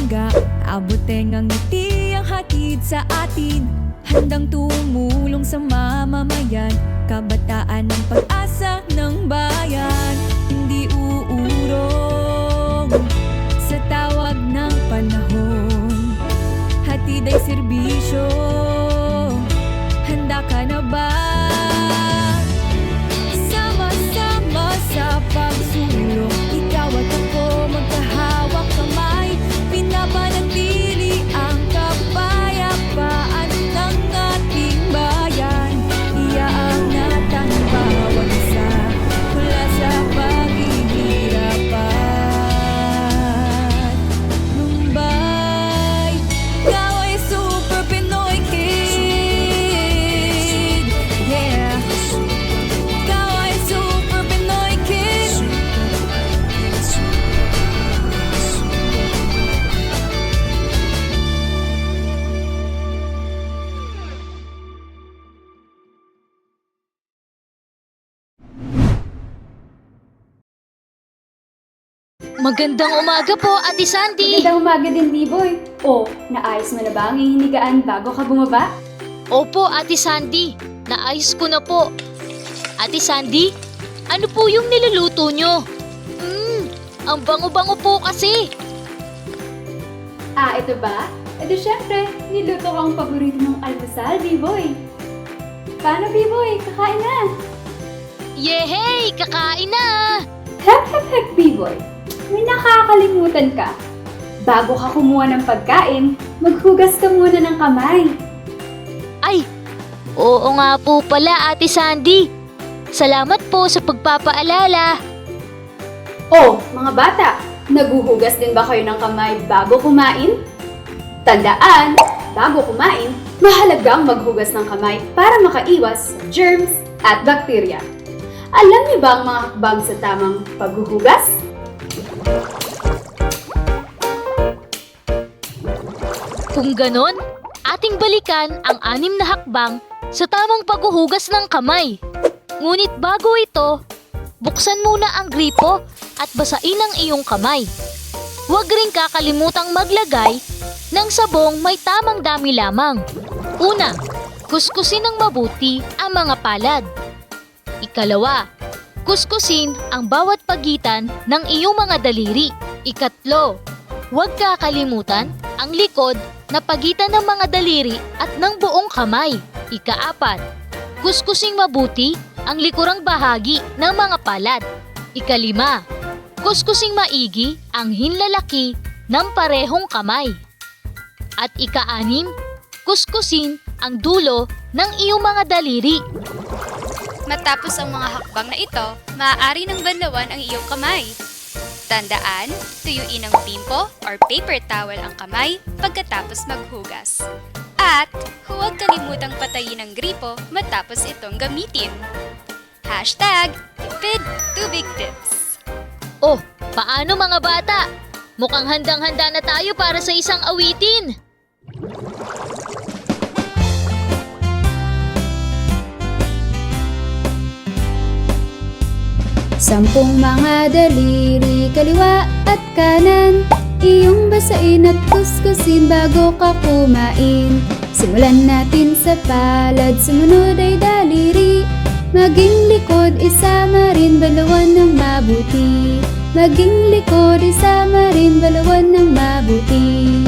bangga, aboteng ang ngiti ang hatid sa atin. Handang tumulong sa mamamayan, kabataan ng pag-asa ng bayan. Hindi uurong sa tawag ng panahon, hatid ay serbisyo. Handa ka na ba? Sama-sama sa pagsulong, ikaw at ako magkahawak kamay, pinapanatili ang kapayapaan ng ating bayan. Iaangat ang bawat isa mula sa paghihirapan. Mumbai, ikaw ay Super Pinoy Kid. Yeah, ikaw ay Super Pinoy Kid. Magandang umaga po, Ate Sandy! Magandang umaga din, B-Boy. O, naayos mo na ba ang hihinigaan bago ka bumaba? Opo, Ate Sandy. Naayos ko na po. Ate Sandy, ano po yung niluluto nyo? Ang bango-bango po kasi. Ah, ito ba? Ito syempre, niluto ko ang paborito mong almusal, B-Boy. Paano, B-Boy? Kakain na! Yehey! Kakain na! Hep, hep, hep, B-Boy. May nakakalimutan ka. Bago ka kumuha ng pagkain, maghugas ka muna ng kamay. Ay, oo nga po pala, Ate Sandy. Salamat po sa pagpapaalala. Oh, mga bata, naguhugas din ba kayo ng kamay bago kumain? Tandaan, bago kumain, mahalagang maghugas ng kamay para makaiwas sa germs at bakterya. Alam niyo ba ang mga hakbang sa tamang paghuhugas? Kung ganon, ating balikan ang 6 na hakbang sa tamang paghuhugas ng kamay. Ngunit bago ito, buksan muna ang gripo at basain ang iyong kamay. Huwag rin kakalimutang maglagay ng sabong may tamang dami lamang. Una, kuskusin ng mabuti ang mga palad. Ikalawa, kuskusin ang bawat pagitan ng iyong mga daliri. Ikatlo, huwag kakalimutan ang likod na pagitan ng mga daliri at ng buong kamay. Ikaapat, kuskusing mabuti ang likurang bahagi ng mga palad. Ikalima, kuskusing maigi ang hinlalaki ng parehong kamay. At ikaanim, kuskusin ang dulo ng iyong mga daliri. Matapos ang mga hakbang na ito, maaari nang banlawan ang iyong kamay. Tandaan, tuyuin ng bimpo or paper towel ang kamay pagkatapos maghugas. At huwag kalimutang patayin ang gripo matapos itong gamitin. #Tipid Tubig Tips. Oh, paano mga bata? Mukhang handang-handa na tayo para sa isang awitin. Sampung mga daliri, kaliwa at kanan, iyong basain at kuskusin bago ka kumain. Simulan natin sa palad, sumunod ay daliri. Maging likod, isama rin, balawan ng mabuti. Maging likod, isama rin, balawan ng mabuti.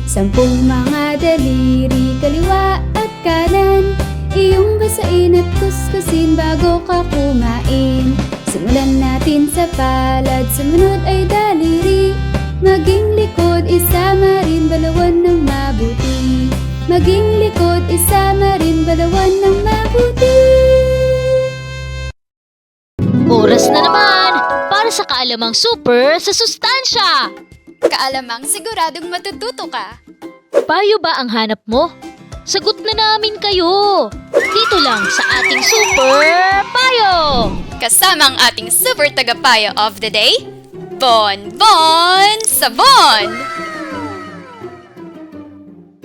Sampung mga daliri, kaliwa at kanan, iyong basain at kuskusin bago ka kumain. Simulan natin sa palad, sumunod ay daliri. Maging likod, isama rin, balawan ng mabuti. Maging likod, isama rin, balawan ng mabuti. Oras na naman para sa kaalamang super sa sustansya. Kaalamang siguradong matututo ka. Payo ba ang hanap mo? Sagot na namin kayo. Dito lang sa ating Super Payo. Kasama ang ating super tagapayo of the day, Bonbon Sabon!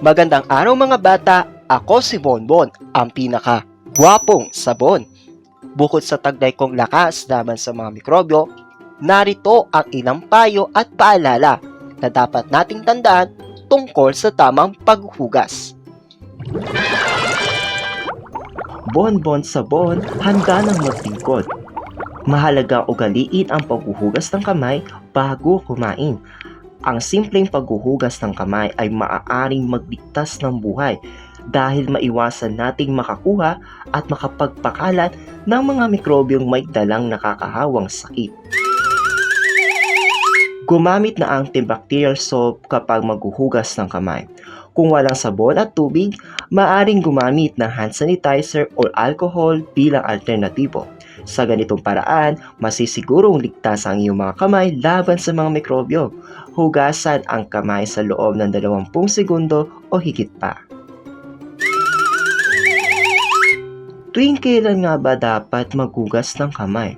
Magandang araw mga bata, ako si Bonbon, ang pinaka-gwapong sabon. Bukod sa taglay kong lakas laban sa mga mikrobyo, narito ang ilang payo at paalala na dapat nating tandaan tungkol sa tamang paghuhugas. Bonbon sabon, handa ng magtingkod. Mahalagang ugaliin ang paghuhugas ng kamay bago kumain. Ang simpleng paghuhugas ng kamay ay maaaring magligtas ng buhay dahil maiwasan nating makakuha at makapagpakalat ng mga mikrobyong may dalang nakakahawang sakit. Gumamit na antibacterial soap kapag maghuhugas ng kamay. Kung walang sabon at tubig, maaaring gumamit ng hand sanitizer o alcohol bilang alternatibo. Sa ganitong paraan, masisigurong ligtas ang iyong mga kamay laban sa mga mikrobyo. Hugasan ang kamay sa loob ng 20 segundo o higit pa. Tuwing kailan nga ba dapat maghugas ng kamay?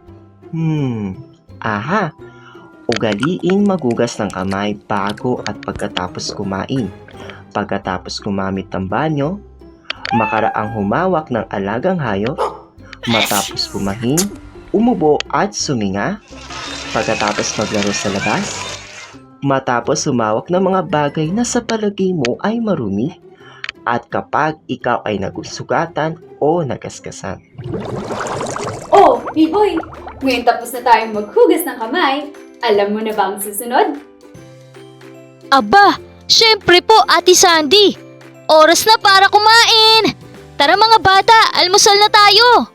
Ugaliing maghugas ng kamay bago at pagkatapos kumain. Pagkatapos gumamit ng banyo, makaraang humawak ng alagang hayop, matapos kumain, umubo at suminga, pagkatapos maglaro sa labas, matapos humawak ng mga bagay na sa palagay mo ay marumi, at kapag ikaw ay nagusugatan o nagaskasan. Oh, B-Boy! Ngayon tapos na tayong maghugas ng kamay, alam mo na ba ang susunod? Aba, syempre po Ate Sandy. Oras na para kumain. Tara mga bata, almusal na tayo.